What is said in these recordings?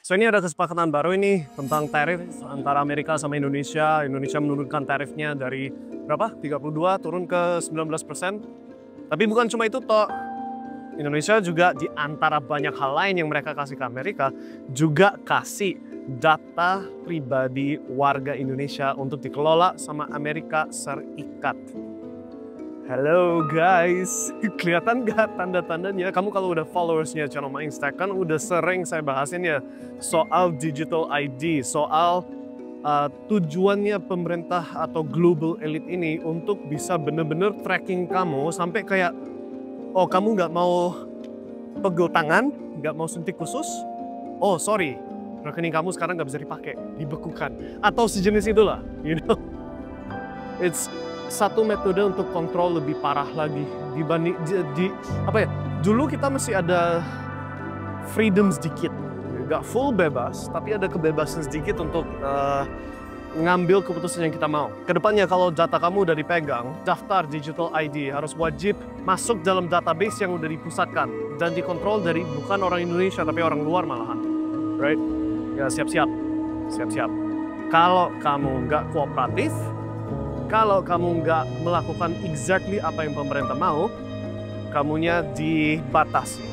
So ini ada kesepakatan baru ini tentang tarif antara Amerika sama Indonesia. Indonesia menurunkan tarifnya dari berapa? 32 turun ke 19%. Tapi bukan cuma itu toh. Indonesia juga di antara banyak hal lain yang mereka kasih ke Amerika juga kasih data pribadi warga Indonesia untuk dikelola sama Amerika Serikat. Halo guys, kelihatan gak tanda-tandanya? Kamu kalau udah followersnya channel My Instagram kan udah sering saya bahasin ya soal digital ID, soal tujuannya pemerintah atau global elite ini untuk bisa bener-bener tracking kamu sampai kayak, oh kamu nggak mau pegel tangan, nggak mau suntik khusus, oh sorry, rekening kamu sekarang nggak bisa dipakai, dibekukan, atau sejenis itulah, you know. It's satu metode untuk kontrol lebih parah lagi dibanding apa ya? Dulu kita masih ada freedom sedikit, nggak full bebas, tapi ada kebebasan sedikit untuk ngambil keputusan yang kita mau. Kedepannya kalau data kamu udah dipegang, daftar digital ID harus wajib masuk dalam database yang udah dipusatkan dan dikontrol dari bukan orang Indonesia tapi orang luar malahan, right? Ya siap-siap. Kalau kamu nggak kooperatif, kalau kamu nggak melakukan exactly apa yang pemerintah mau, kamunya dibatasi.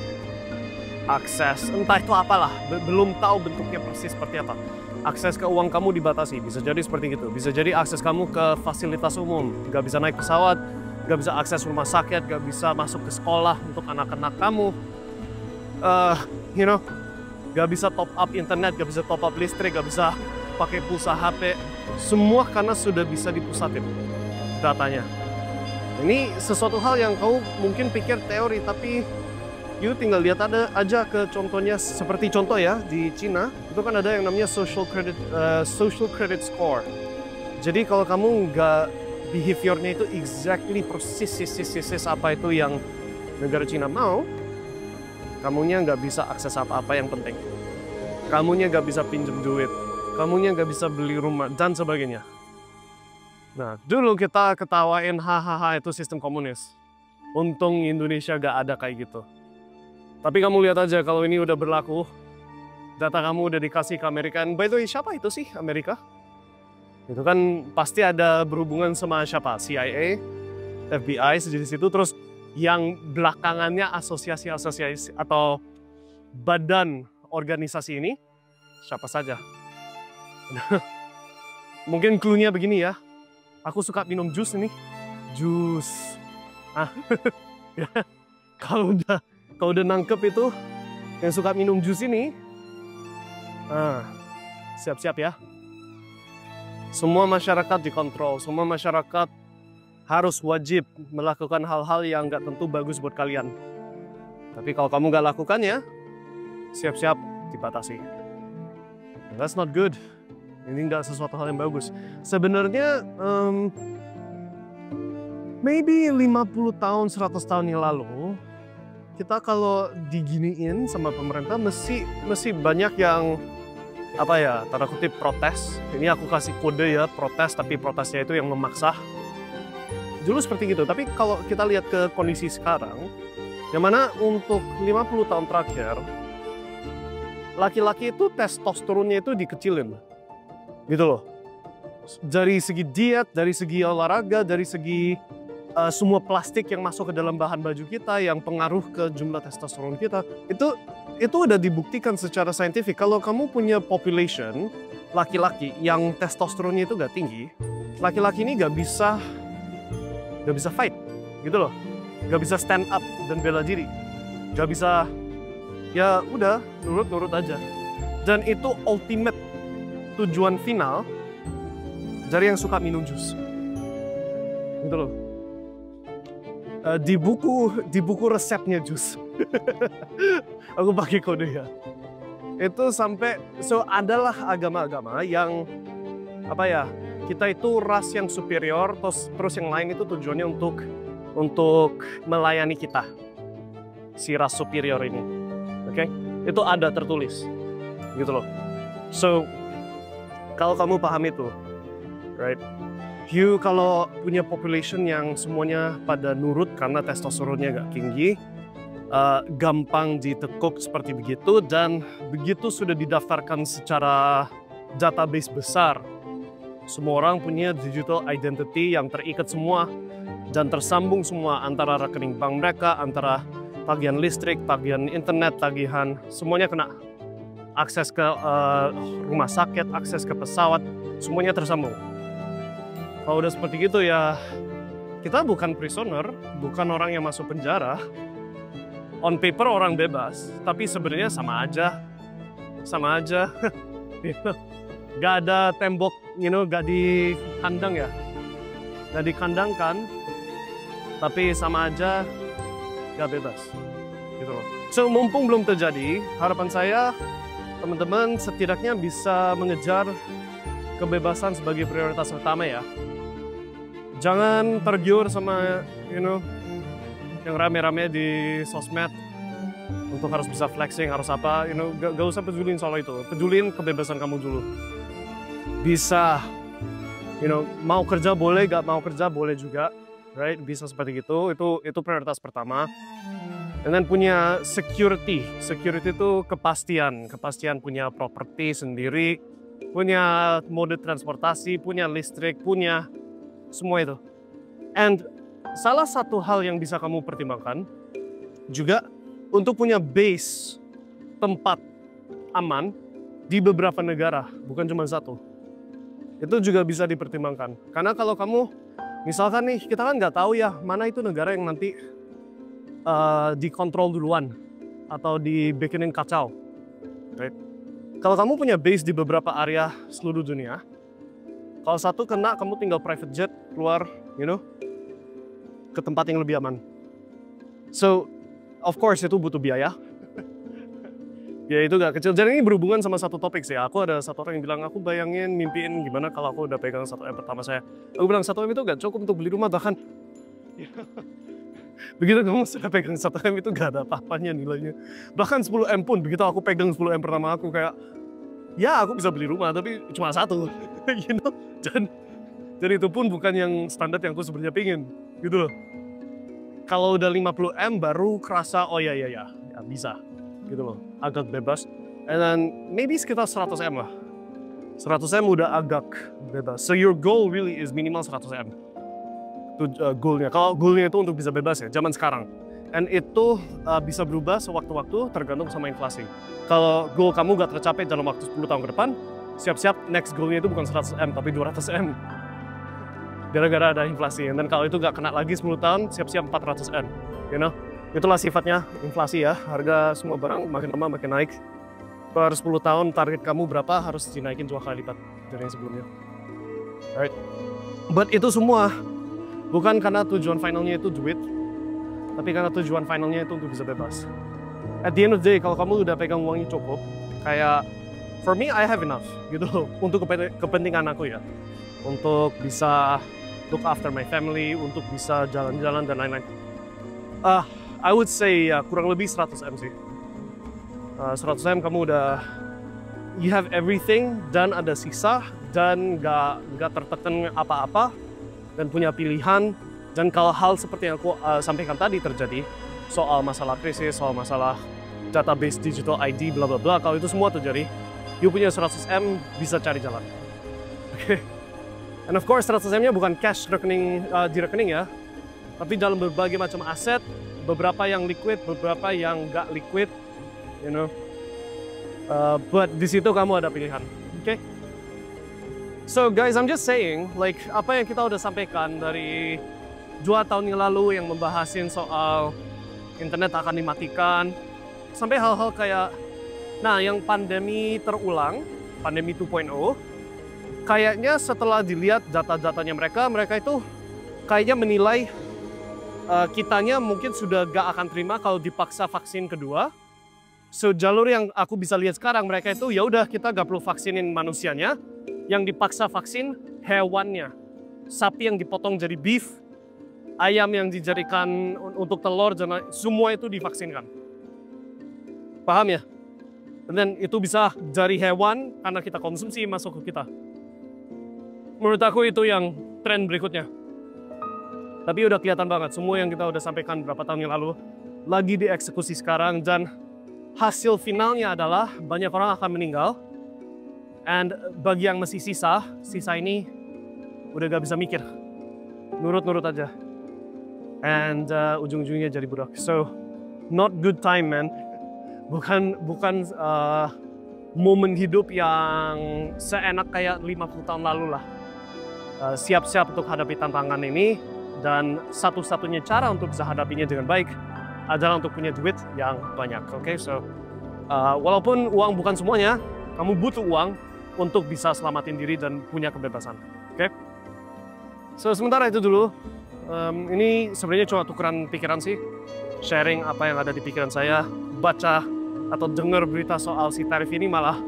Akses, entah itu apalah, belum tahu bentuknya persis seperti apa. Akses ke uang kamu dibatasi, bisa jadi seperti itu. Bisa jadi akses kamu ke fasilitas umum, nggak bisa naik pesawat, nggak bisa akses rumah sakit, nggak bisa masuk ke sekolah untuk anak-anak kamu. You know, nggak bisa top up internet, nggak bisa top up listrik, nggak bisa pakai pulsa HP. Semua karena sudah bisa dipusatin datanya. Ini sesuatu hal yang kau mungkin pikir teori, tapi you tinggal lihat aja ke contohnya, seperti contoh ya di Cina itu kan ada yang namanya social credit score. Jadi kalau kamu nggak behaviornya itu exactly persis apa itu yang negara Cina mau, kamunya nggak bisa akses apa-apa yang penting. Kamunya nggak bisa pinjam duit, kamunya nggak bisa beli rumah dan sebagainya. Nah dulu kita ketawain hahaha itu sistem komunis. Untung Indonesia nggak ada kayak gitu. Tapi kamu lihat aja kalau ini udah berlaku, data kamu udah dikasih ke Amerika. By the way, siapa itu sih Amerika? Itu kan pasti ada berhubungan sama siapa? CIA, FBI, sejenis itu. Terus yang belakangannya asosiasi atau badan organisasi ini, siapa saja? Mungkin clue-nya begini ya. Aku suka minum jus ini. Jus. Ya, kalau udah nangkep itu yang suka minum jus ini, siap-siap ya. Semua masyarakat dikontrol, semua masyarakat harus wajib melakukan hal-hal yang nggak tentu bagus buat kalian. Tapi kalau kamu nggak lakukannya, siap-siap dibatasi. That's not good. Ini nggak sesuatu hal yang bagus. Sebenarnya, maybe 50 tahun, 100 tahun yang lalu, kita kalau diginiin sama pemerintah mesti banyak yang apa ya, tanda kutip protes. Ini aku kasih kode ya, protes, tapi protesnya itu yang memaksa. Dulu seperti gitu, tapi kalau kita lihat ke kondisi sekarang, yang mana untuk 50 tahun terakhir, laki-laki itu testosteronnya itu dikecilin. Gitu loh. Dari segi diet, dari segi olahraga, dari segi semua plastik yang masuk ke dalam bahan baju kita yang pengaruh ke jumlah testosteron kita, itu udah dibuktikan secara saintifik. Kalau kamu punya population laki-laki yang testosteronnya itu gak tinggi, laki-laki ini gak bisa fight gitu loh, gak bisa stand up dan bela diri, gak bisa, ya udah nurut aja. Dan itu ultimate tujuan final dari yang suka minum jus gitu loh. Di buku resepnya jus aku pakai kode ya, itu sampai adalah agama-agama yang apa ya, kita itu ras yang superior, terus yang lain itu tujuannya untuk melayani kita, si ras superior ini, oke? Itu ada tertulis gitu loh. So kalau kamu paham itu, right? You kalau punya population yang semuanya pada nurut karena testosteronnya gak tinggi, gampang ditekuk seperti begitu, dan begitu sudah didaftarkan secara database besar, semua orang punya digital identity yang terikat semua dan tersambung semua antara rekening bank mereka, antara tagihan listrik, tagihan internet, tagihan, semuanya kena. Akses ke rumah sakit, akses ke pesawat, semuanya tersambung. Kalau udah seperti itu ya, kita bukan prisoner, bukan orang yang masuk penjara. On paper orang bebas, tapi sebenarnya sama aja. Gak ada tembok, gak dikandang ya. Gak dikandangkan, tapi sama aja gak bebas. Gitu loh. So, mumpung belum terjadi, harapan saya teman-teman setidaknya bisa mengejar kebebasan sebagai prioritas utama ya. Jangan tergiur sama, yang rame-rame di sosmed untuk harus bisa flexing, harus apa, gak usah pedulin soal itu. Pedulin kebebasan kamu dulu. Bisa, mau kerja boleh, gak mau kerja boleh juga, right? Bisa seperti itu prioritas pertama. Dan punya security itu kepastian punya properti sendiri, punya mode transportasi, punya listrik, punya semua itu. And salah satu hal yang bisa kamu pertimbangkan juga untuk punya base tempat aman di beberapa negara, bukan cuma satu. Itu juga bisa dipertimbangkan. Karena kalau kamu, misalkan nih, kita kan nggak tahu ya mana itu negara yang nanti dikontrol duluan atau dibikinin kacau. Right? Kalau kamu punya base di beberapa area seluruh dunia, kalau satu kena, kamu tinggal private jet keluar, ke tempat yang lebih aman. So, of course itu butuh biaya. Ya itu gak kecil. Jadi ini berhubungan sama satu topik sih. Aku ada satu orang yang bilang, aku bayangin, mimpiin gimana kalau aku udah pegang 1M pertama saya. Aku bilang 1M itu gak cukup untuk beli rumah, bahkan begitu kamu sudah pegang 1M itu gak ada apa-apanya nilainya. Bahkan 10M pun, begitu aku pegang 10M pertama aku kayak, ya aku bisa beli rumah, tapi cuma satu. Dan itu pun bukan yang standar yang aku sebenarnya pingin, gitu loh. Kalau udah 50M baru kerasa, oh ya bisa, gitu loh, agak bebas. And then maybe sekitar 100M lah. 100M udah agak bebas. So your goal really is minimal 100M. Itu goalnya. Kalau goalnya itu untuk bisa bebas ya, zaman sekarang. And itu bisa berubah sewaktu-waktu tergantung sama inflasi. Kalau goal kamu gak tercapai dalam waktu 10 tahun ke depan, siap-siap next goalnya itu bukan 100M tapi 200M. Gara-gara ada inflasi. Dan kalau itu gak kena lagi 10 tahun, siap-siap 400M. Itulah sifatnya inflasi ya. Harga semua barang makin lama makin naik. Per 10 tahun target kamu berapa harus dinaikin 2 kali lipat dari yang sebelumnya. Alright. But itu semua bukan karena tujuan finalnya itu duit, tapi karena tujuan finalnya itu untuk bisa bebas. At the end of the day, kalau kamu udah pegang uangnya cukup, kayak for me I have enough gitu untuk kepentingan aku ya, untuk bisa look after my family, untuk bisa jalan-jalan dan lain-lain. I would say kurang lebih 100M sih. 100M kamu udah, you have everything dan ada sisa dan nggak tertekan apa-apa dan punya pilihan. Dan kalau hal seperti yang aku sampaikan tadi terjadi, soal masalah krisis, soal masalah database digital ID, bla bla bla, kalau itu semua terjadi, you punya 100M bisa cari jalan. Oke. And of course 100M-nya bukan cash di rekening ya, tapi dalam berbagai macam aset, beberapa yang liquid, beberapa yang nggak liquid, but di situ kamu ada pilihan. Oke. So guys, I'm just saying, like apa yang kita udah sampaikan dari 2 tahun yang lalu yang membahasin soal internet akan dimatikan, sampai hal-hal kayak, nah yang pandemi terulang, pandemi 2.0, kayaknya setelah dilihat data-datanya mereka itu kayaknya menilai kitanya mungkin sudah gak akan terima kalau dipaksa vaksin kedua. So jalur yang aku bisa lihat sekarang, mereka itu ya udah kita gak perlu vaksinin manusianya, yang dipaksa vaksin hewannya, sapi yang dipotong jadi beef, ayam yang dijadikan untuk telur, semua itu divaksinkan. Paham ya? Dan itu bisa dari hewan karena kita konsumsi masuk ke kita. Menurut aku itu yang tren berikutnya. Tapi udah kelihatan banget, semua yang kita udah sampaikan berapa tahun yang lalu, lagi dieksekusi sekarang, dan hasil finalnya adalah banyak orang akan meninggal. And bagi yang masih sisa ini udah gak bisa mikir, nurut-nurut aja. And ujung-ujungnya jadi budak. So, not good time, man. Bukan momen hidup yang seenak kayak 50 tahun lalu lah. Siap-siap untuk hadapi tantangan ini, dan satu-satunya cara untuk bisa hadapinya dengan baik adalah untuk punya duit yang banyak. Oke, so walaupun uang bukan semuanya, kamu butuh uang untuk bisa selamatin diri dan punya kebebasan. Oke? So, sementara itu dulu. Ini sebenarnya cuma tukeran pikiran sih. Sharing apa yang ada di pikiran saya. Baca atau dengar berita soal si tarif ini malah,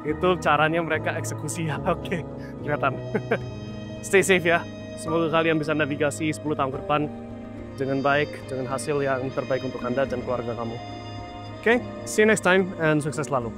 itu caranya mereka eksekusi ya. Oke, kelihatan. Stay safe ya. Semoga kalian bisa navigasi 10 tahun ke depan dengan baik, dengan hasil yang terbaik untuk Anda dan keluarga kamu. Oke, see you next time and sukses selalu.